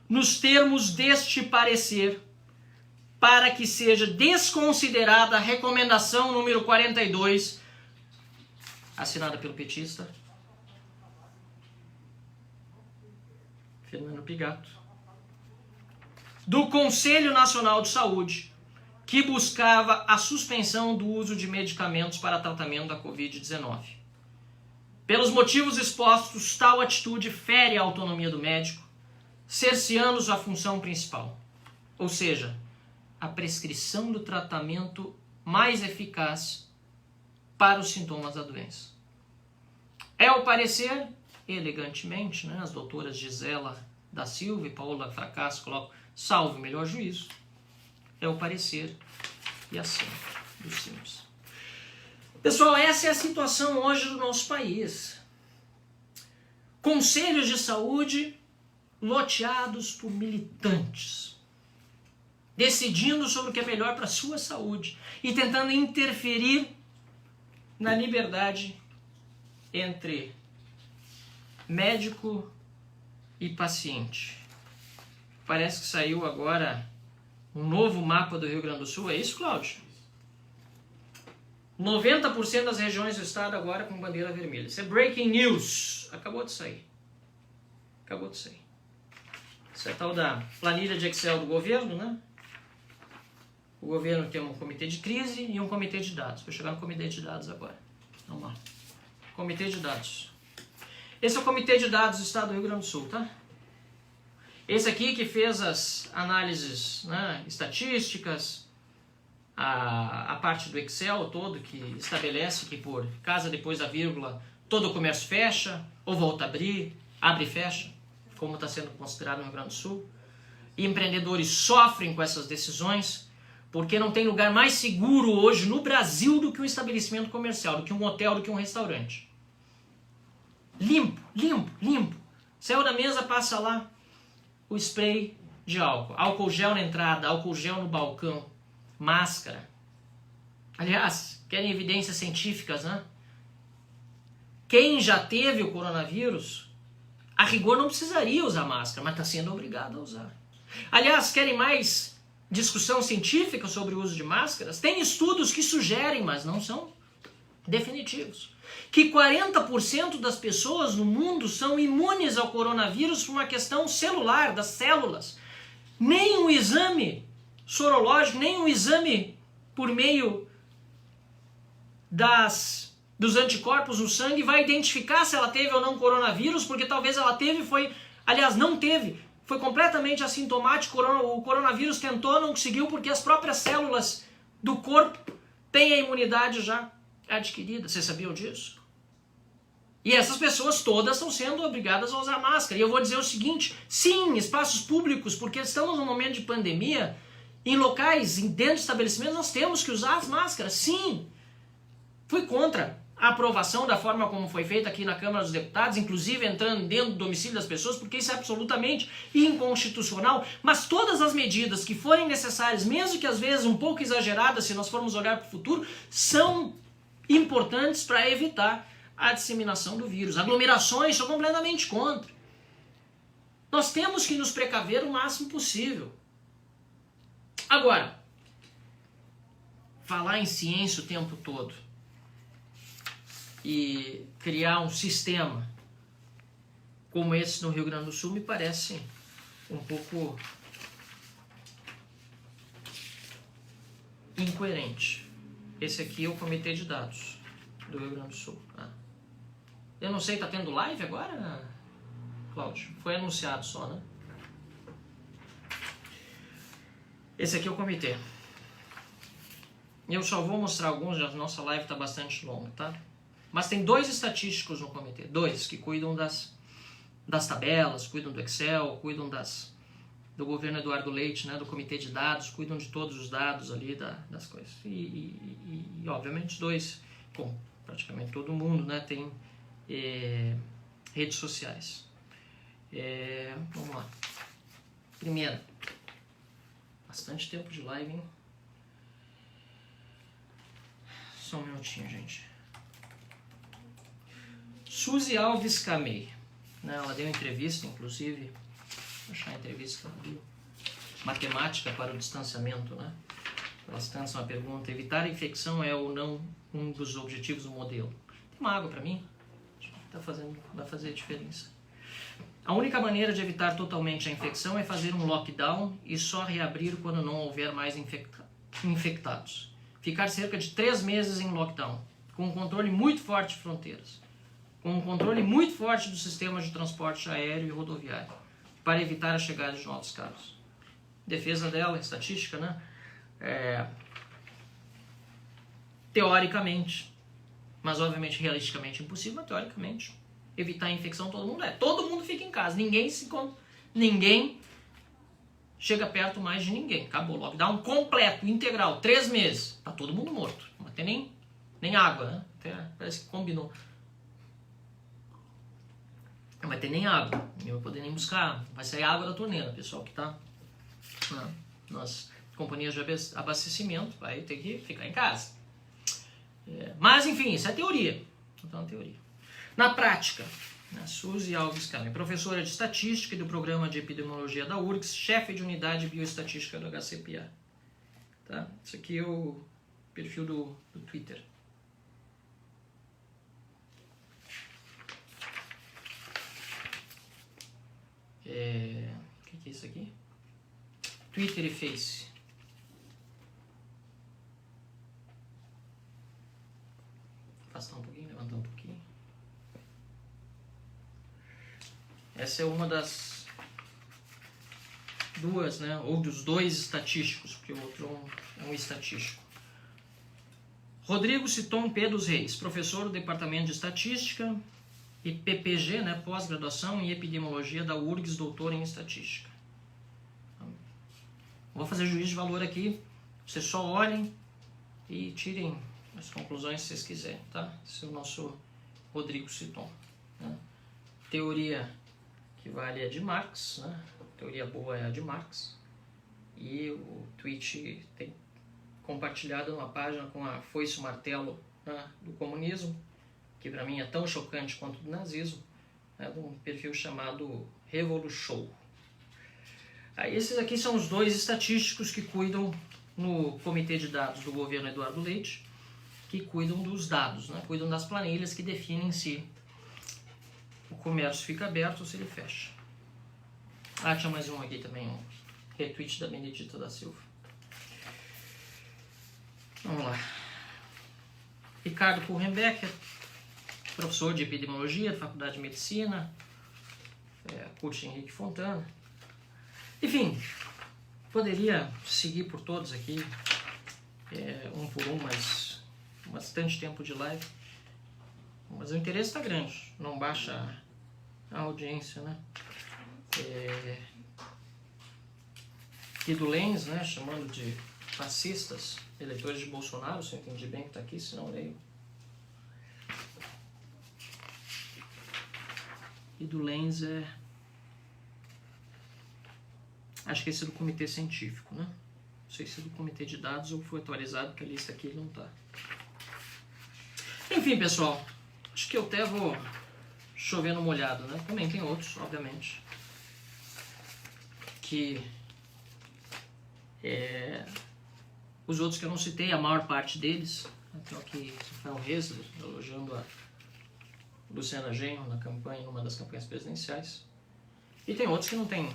nos termos deste parecer, para que seja desconsiderada a recomendação número 42, assinada pelo petista Fernando Pigato, do Conselho Nacional de Saúde, que buscava a suspensão do uso de medicamentos para tratamento da Covid-19. Pelos motivos expostos, tal atitude fere a autonomia do médico, cerceando sua função principal, ou seja, a prescrição do tratamento mais eficaz para os sintomas da doença. É o parecer, elegantemente, né, as doutoras Gisela da Silva e Paola Fracasso colocam, salvo o melhor juízo, é o parecer e assim dos CIMERS. Pessoal, essa é a situação hoje do nosso país. Conselhos de saúde loteados por militantes, decidindo sobre o que é melhor para a sua saúde e tentando interferir na liberdade entre médico e paciente. Parece que saiu agora um novo mapa do Rio Grande do Sul. É isso, Cláudio? 90% das regiões do estado agora com bandeira vermelha. Isso é breaking news. Acabou de sair. Acabou de sair. Isso é tal da planilha de Excel do governo, né? O governo tem um comitê de crise e um comitê de dados. Vou chegar no comitê de dados agora. Vamos lá. Comitê de dados. Esse é o comitê de dados do estado do Rio Grande do Sul, tá? Esse aqui que fez as análises, né, estatísticas, a parte do Excel todo, que estabelece que por casa depois da vírgula todo o comércio fecha, ou volta a abrir, abre e fecha, como está sendo considerado no Rio Grande do Sul. E empreendedores sofrem com essas decisões, porque não tem lugar mais seguro hoje no Brasil do que um estabelecimento comercial, do que um hotel, do que um restaurante. Limpo, limpo, limpo. Saiu da mesa, passa lá o spray de álcool. Álcool gel na entrada, álcool gel no balcão, máscara. Aliás, querem evidências científicas, né? Quem já teve o coronavírus, a rigor não precisaria usar máscara, mas está sendo obrigado a usar. Aliás, querem mais discussão científica sobre o uso de máscaras? Tem estudos que sugerem, mas não são definitivos, que 40% das pessoas no mundo são imunes ao coronavírus por uma questão celular, das células. Nem um exame sorológico, nem um exame por meio dos anticorpos no sangue vai identificar se ela teve ou não coronavírus, porque talvez ela teve, não teve, foi completamente assintomático, o coronavírus tentou, não conseguiu, porque as próprias células do corpo têm a imunidade já adquirida. Vocês sabiam disso? E essas pessoas todas estão sendo obrigadas a usar máscara. E eu vou dizer o seguinte, sim, espaços públicos, porque estamos num momento de pandemia, em locais, dentro de estabelecimentos, nós temos que usar as máscaras, sim. Fui contra a aprovação da forma como foi feita aqui na Câmara dos Deputados, inclusive entrando dentro do domicílio das pessoas, porque isso é absolutamente inconstitucional. Mas todas as medidas que forem necessárias, mesmo que às vezes um pouco exageradas, se nós formos olhar para o futuro, são importantes para evitar a disseminação do vírus. Aglomerações, sou completamente contra. Nós temos que nos precaver o máximo possível. Agora, falar em ciência o tempo todo e criar um sistema como esse no Rio Grande do Sul me parece um pouco incoerente. Esse aqui é o Comitê de Dados do Rio Grande do Sul. Eu não sei, tá tendo live agora, Cláudio? Foi anunciado só, né? Esse aqui é o comitê. Eu só vou mostrar alguns, já a nossa live está bastante longa, tá? Mas tem 2 estatísticos no comitê, 2 que cuidam das tabelas, cuidam do Excel, cuidam do governo Eduardo Leite, né, do comitê de dados, cuidam de todos os dados ali das coisas. E obviamente os 2, como praticamente todo mundo, né, tem redes sociais. Vamos lá. Primeiro, bastante tempo de live, hein? Só um minutinho, gente. Suzy Alves Camei, né, ela deu entrevista, inclusive, vou achar a entrevista, matemática para o distanciamento, né? Elas lançam uma pergunta: evitar a infecção é ou não um dos objetivos do modelo? Tem uma água para mim? Vai fazer diferença. A única maneira de evitar totalmente a infecção é fazer um lockdown e só reabrir quando não houver mais infectados. Ficar cerca de 3 meses em lockdown, com um controle muito forte de fronteiras, com um controle muito forte dos sistemas de transporte aéreo e rodoviário, para evitar a chegada de novos casos. Defesa dela, estatística, né? Teoricamente, mas obviamente realisticamente impossível, mas teoricamente, evitar a infecção todo mundo fica em casa, ninguém chega perto mais de ninguém. Acabou, lockdown completo, integral, 3 meses, tá todo mundo morto, não vai ter nem água, né? Até parece que combinou. Não vai ter nem água, ninguém vai poder nem buscar, vai sair água da torneira, pessoal que tá nas companhias de abastecimento vai ter que ficar em casa. Mas enfim, isso é teoria. Então, é teoria. Na prática, a Suzy Alves Camei, professora de estatística e do programa de epidemiologia da URGS, chefe de unidade bioestatística do HCPA. Tá? Isso aqui é o perfil do Twitter. O que é isso aqui? Twitter e Face. Afastar um pouquinho, levantar um pouquinho. Essa é uma das 2, né? Ou dos 2 estatísticos, porque o outro é um estatístico. Rodrigo Citon P. dos Reis, professor do Departamento de Estatística e PPG, né? Pós-graduação em Epidemiologia da URGS, doutor em Estatística. Vou fazer juízo de valor aqui, vocês só olhem e tirem as conclusões se vocês quiserem, tá? Esse é o nosso Rodrigo Citon, né? Teoria que vale é de Marx, né? Teoria boa é a de Marx. E o tweet tem compartilhado uma página com a foice e o martelo, né, do comunismo, que para mim é tão chocante quanto do nazismo, né, de um perfil chamado Revolution. Aí esses aqui são os 2 estatísticos que cuidam no comitê de dados do governo Eduardo Leite, que cuidam dos dados, né, cuidam das planilhas que definem se o comércio fica aberto ou se ele fecha. Tinha mais um aqui também, um retweet da Benedita da Silva. Vamos lá. Ricardo Kurrenbecker, professor de epidemiologia da Faculdade de Medicina, curso Henrique Fontana. Enfim, poderia seguir por todos aqui, um por um, mas bastante tempo de live. Mas o interesse está grande, não baixa a audiência, né? Guido Lenz, né, chamando de fascistas eleitores de Bolsonaro, se eu entendi bem que está aqui, se não leio. Guido Lenz acho que esse é do comitê científico, né? Não sei se é do comitê de dados ou foi atualizado, porque a lista aqui não está. Enfim, pessoal, acho que eu até vou chover no molhado, né? Também tem outros, obviamente. que os outros que eu não citei, a maior parte deles, então aqui Rafael Reis, elogiando a Luciana Genro na campanha, numa das campanhas presidenciais, e tem outros que não têm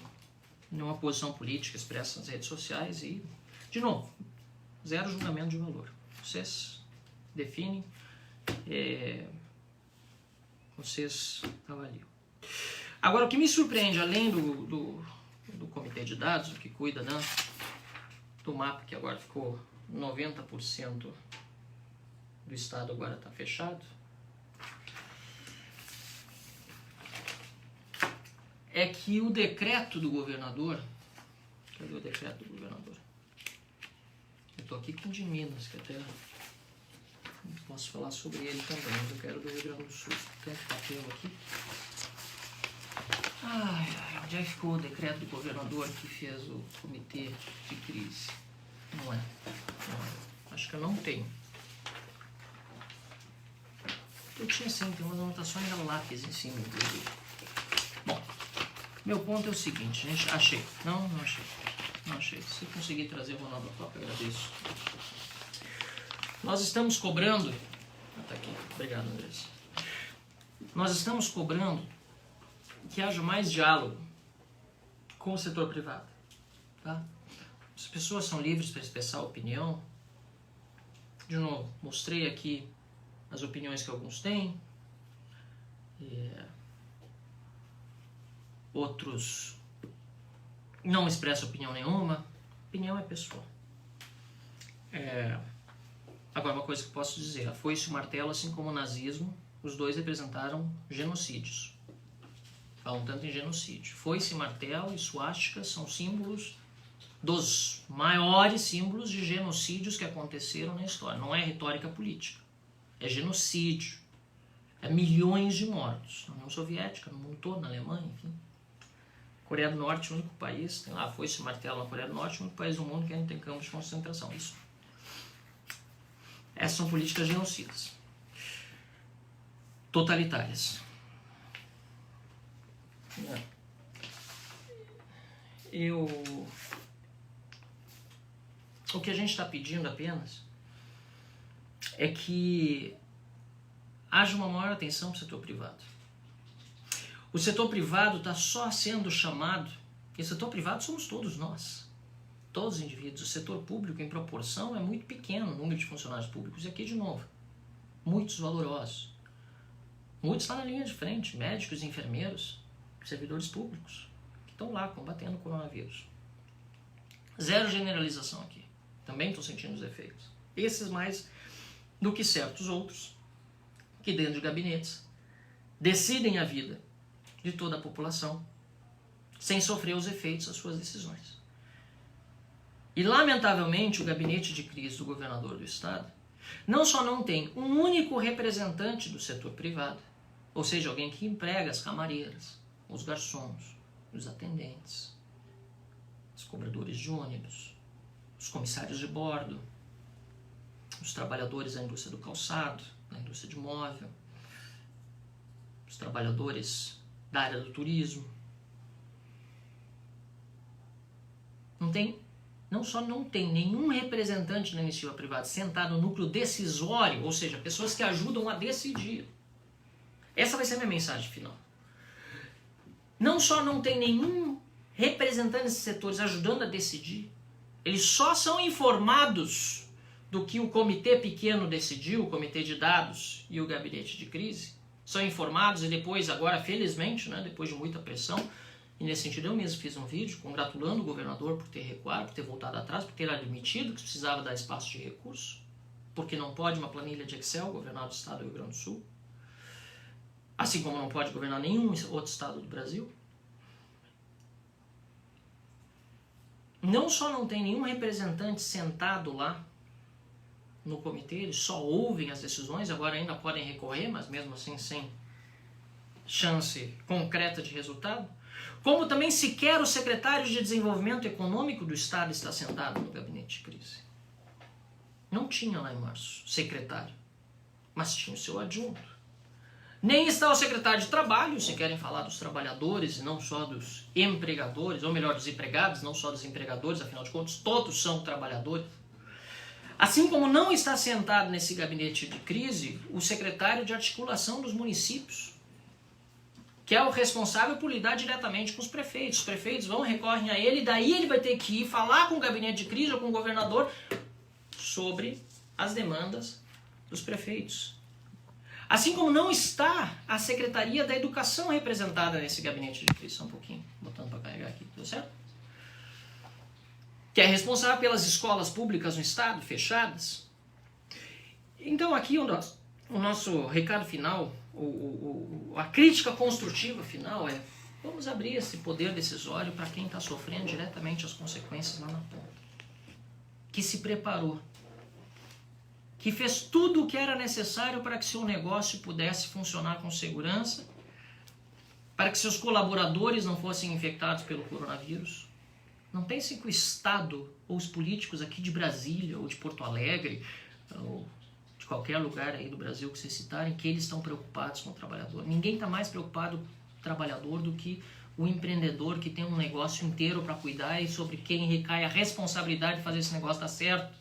nenhuma posição política expressa nas redes sociais e, de novo, zero julgamento de valor. Vocês definem, vocês avaliam. Agora, o que me surpreende, além do comitê de dados, o que cuida do mapa, que agora ficou 90% do estado agora está fechado, é que o decreto do governador... Cadê o decreto do governador? Eu estou aqui com o de Minas, que até posso falar sobre ele também, mas eu quero do Rio Grande do Sul. Tem um papel aqui. Onde é que ficou o decreto do governador que fez o comitê de crise? Não é. Acho que eu não tenho. Eu tinha sim, tem umas anotações a lápis em cima, inclusive. Bom, meu ponto é o seguinte, gente. Achei. Não achei. Não achei. Se eu conseguir trazer uma nova cópia, agradeço. Nós estamos cobrando... Tá aqui. Obrigado, Andrés. Nós estamos cobrando que haja mais diálogo com o setor privado. Tá? As pessoas são livres para expressar opinião. De novo, mostrei aqui as opiniões que alguns têm. Outros não expressam opinião nenhuma. Opinião é pessoal. Agora, uma coisa que eu posso dizer. A foice e o martelo, assim como o nazismo, os dois representaram genocídios. Falam tanto em genocídio. Foice, martelo e suástica são símbolos dos maiores símbolos de genocídios que aconteceram na história. Não é retórica política. É genocídio. É milhões de mortos. Na União Soviética, no mundo todo, na Alemanha, enfim. Coreia do Norte, o único país, tem lá foice e martelo na Coreia do Norte, o único país do mundo que ainda tem campos de concentração. Isso. Essas são políticas genocidas. Totalitárias. O que a gente está pedindo apenas é que haja uma maior atenção para o setor privado. O setor privado está só sendo chamado, e o setor privado somos todos nós, todos os indivíduos. O setor público, em proporção, é muito pequeno o número de funcionários públicos. E aqui, de novo, muitos valorosos. Muitos estão na linha de frente, médicos, enfermeiros, servidores públicos, que estão lá combatendo o coronavírus. Zero generalização aqui. Também estou sentindo os efeitos. Esses mais do que certos outros, que dentro de gabinetes, decidem a vida de toda a população, sem sofrer os efeitos das suas decisões. E, lamentavelmente, o gabinete de crise do governador do estado não só não tem um único representante do setor privado, ou seja, alguém que emprega as camareiras, os garçons, os atendentes, os cobradores de ônibus, os comissários de bordo, os trabalhadores da indústria do calçado, da indústria de móvel, os trabalhadores da área do turismo. Não só não tem nenhum representante da iniciativa privada sentado no núcleo decisório, ou seja, pessoas que ajudam a decidir. Essa vai ser a minha mensagem final. Não só não tem nenhum representante desses setores ajudando a decidir, eles só são informados do que o comitê pequeno decidiu, o comitê de dados e o gabinete de crise, são informados e depois, agora felizmente, depois de muita pressão, e nesse sentido eu mesmo fiz um vídeo congratulando o governador por ter recuado, por ter voltado atrás, por ter admitido que precisava dar espaço de recurso, porque não pode uma planilha de Excel governar o estado do Rio Grande do Sul, assim como não pode governar nenhum outro estado do Brasil. Não só não tem nenhum representante sentado lá no comitê, eles só ouvem as decisões, agora ainda podem recorrer, mas mesmo assim sem chance concreta de resultado, como também sequer o secretário de Desenvolvimento Econômico do Estado está sentado no gabinete de crise. Não tinha lá em março secretário, mas tinha o seu adjunto. Nem está o secretário de Trabalho, se querem falar dos trabalhadores e não só dos empregadores, ou melhor, dos empregados, não só dos empregadores, afinal de contas, todos são trabalhadores. Assim como não está sentado nesse gabinete de crise o secretário de Articulação dos Municípios, que é o responsável por lidar diretamente com os prefeitos. Os prefeitos recorrem a ele, e daí ele vai ter que ir falar com o gabinete de crise ou com o governador sobre as demandas dos prefeitos. Assim como não está a Secretaria da Educação representada nesse gabinete de crise. Só um pouquinho, botando para carregar aqui, deu certo? Que é responsável pelas escolas públicas no estado, fechadas. Então aqui o nosso recado final, a crítica construtiva final é: vamos abrir esse poder decisório para quem está sofrendo diretamente as consequências lá na ponta. Que se preparou. Que fez tudo o que era necessário para que seu negócio pudesse funcionar com segurança, para que seus colaboradores não fossem infectados pelo coronavírus. Não pensem que o Estado ou os políticos aqui de Brasília ou de Porto Alegre ou de qualquer lugar aí do Brasil que vocês citarem, que eles estão preocupados com o trabalhador. Ninguém está mais preocupado com o trabalhador do que o empreendedor que tem um negócio inteiro para cuidar e sobre quem recai a responsabilidade de fazer esse negócio dar certo.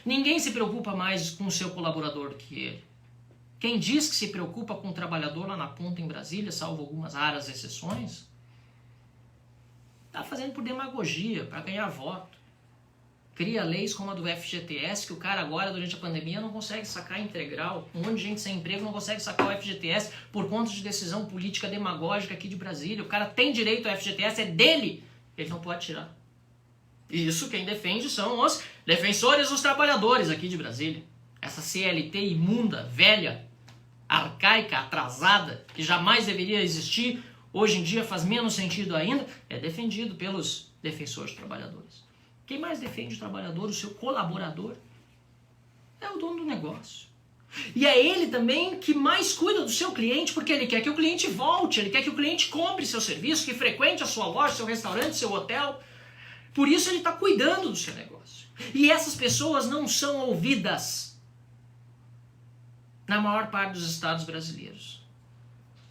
Ninguém se preocupa mais com o seu colaborador do que ele. Quem diz que se preocupa com o trabalhador lá na ponta em Brasília, salvo algumas raras exceções, está fazendo por demagogia, para ganhar voto. Cria leis como a do FGTS, que o cara agora, durante a pandemia, não consegue sacar integral. Um monte de gente sem emprego não consegue sacar o FGTS por conta de decisão política demagógica aqui de Brasília. O cara tem direito ao FGTS, é dele, ele não pode tirar. E isso quem defende são os defensores dos trabalhadores aqui de Brasília. Essa CLT imunda, velha, arcaica, atrasada, que jamais deveria existir, hoje em dia faz menos sentido ainda, é defendido pelos defensores dos trabalhadores. Quem mais defende o trabalhador, o seu colaborador, é o dono do negócio. E é ele também que mais cuida do seu cliente, porque ele quer que o cliente volte, ele quer que o cliente compre seu serviço, que frequente a sua loja, seu restaurante, seu hotel. Por isso ele está cuidando do seu negócio. E essas pessoas não são ouvidas na maior parte dos estados brasileiros.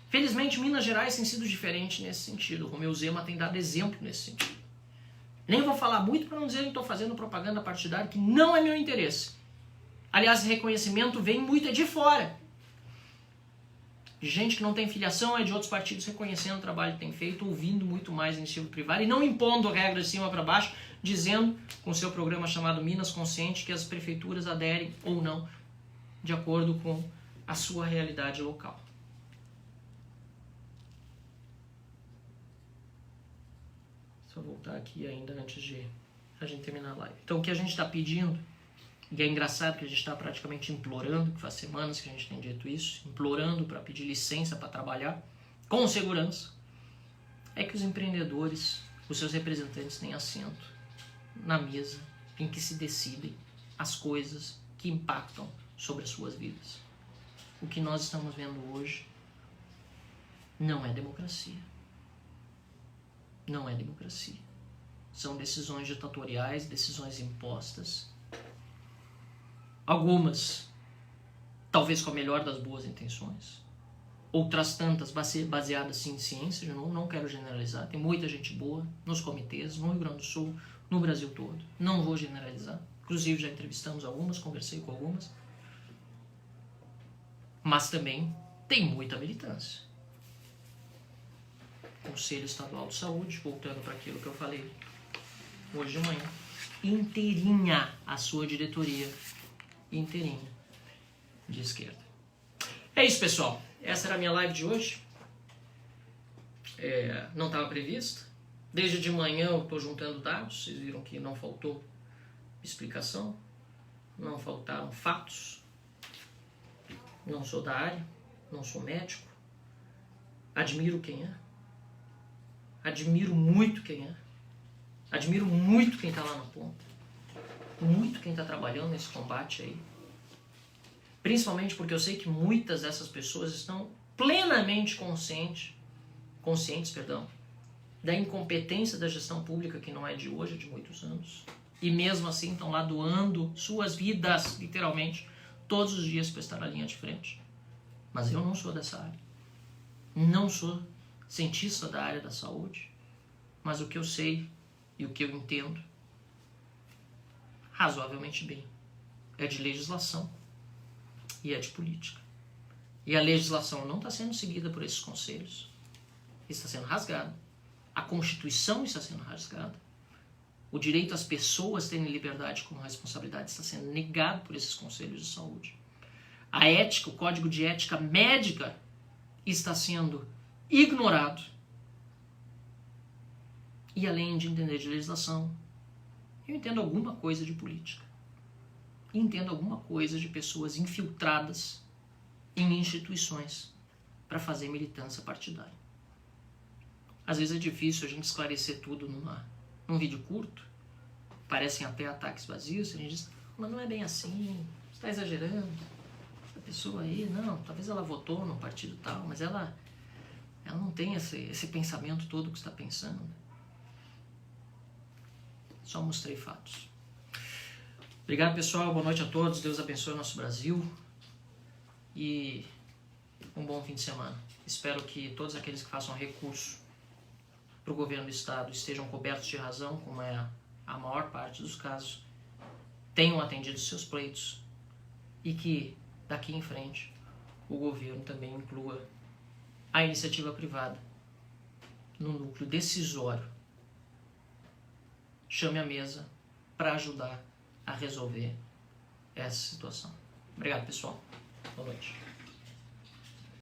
Felizmente, Minas Gerais tem sido diferente nesse sentido. O Romeu Zema tem dado exemplo nesse sentido. Nem vou falar muito para não dizer que estou fazendo propaganda partidária, que não é meu interesse. Aliás, esse reconhecimento vem muito de fora. De gente que não tem filiação, é de outros partidos reconhecendo o trabalho que tem feito, ouvindo muito mais a iniciativa privada e não impondo regras de cima para baixo, dizendo, com seu programa chamado Minas Consciente, que as prefeituras aderem ou não, de acordo com a sua realidade local. Só voltar aqui ainda antes de a gente terminar a live. Então, o que a gente está pedindo, e é engraçado que a gente está praticamente implorando, que faz semanas que a gente tem dito isso, implorando para pedir licença para trabalhar com segurança, é que os empreendedores, os seus representantes tenham assento na mesa em que se decidem as coisas que impactam sobre as suas vidas. O que nós estamos vendo hoje não é democracia. Não é democracia. São decisões ditatoriais, decisões impostas. Algumas, talvez com a melhor das boas intenções. Outras tantas baseadas em ciência, eu não quero generalizar. Tem muita gente boa nos comitês, no Rio Grande do Sul, no Brasil todo. Não vou generalizar. Inclusive já entrevistamos algumas, conversei com algumas. Mas também tem muita militância. Conselho Estadual de Saúde, voltando para aquilo que eu falei hoje de manhã, inteirinha a sua diretoria, inteirinha de esquerda. É isso, pessoal. Essa era a minha live de hoje. Não estava prevista. Desde de manhã eu estou juntando dados. Vocês viram que não faltou explicação, não faltaram fatos. Não sou da área, não sou médico. Admiro quem é. Admiro muito quem é. Admiro muito quem está lá na ponta. Muito quem está trabalhando nesse combate aí. Principalmente porque eu sei que muitas dessas pessoas estão plenamente conscientes da incompetência da gestão pública, que não é de hoje, é de muitos anos. E mesmo assim estão lá doando suas vidas, literalmente, todos os dias para estar na linha de frente. Mas eu não sou dessa área. Não sou cientista da área da saúde, mas o que eu sei e o que eu entendo razoavelmente bem é de legislação e é de política. E a legislação não está sendo seguida por esses conselhos, está sendo rasgada. A Constituição está sendo rasgada. O direito às pessoas terem liberdade como responsabilidade está sendo negado por esses conselhos de saúde. A ética, o código de ética médica está sendo ignorado. E além de entender de legislação, eu entendo alguma coisa de política. E entendo alguma coisa de pessoas infiltradas em instituições para fazer militância partidária. Às vezes é difícil a gente esclarecer tudo num vídeo curto. Parecem até ataques vazios. A gente diz, mas não é bem assim, você está exagerando. Essa pessoa aí, não, talvez ela votou no partido tal, mas ela não tem esse pensamento todo que você está pensando. Só mostrei fatos. Obrigado, pessoal. Boa noite a todos. Deus abençoe o nosso Brasil. E um bom fim de semana. Espero que todos aqueles que façam recurso para o governo do Estado estejam cobertos de razão, como é a maior parte dos casos, tenham atendido seus pleitos e que, daqui em frente, o governo também inclua a iniciativa privada no núcleo decisório. Chame a mesa para ajudar a resolver essa situação. Obrigado, pessoal. Boa noite.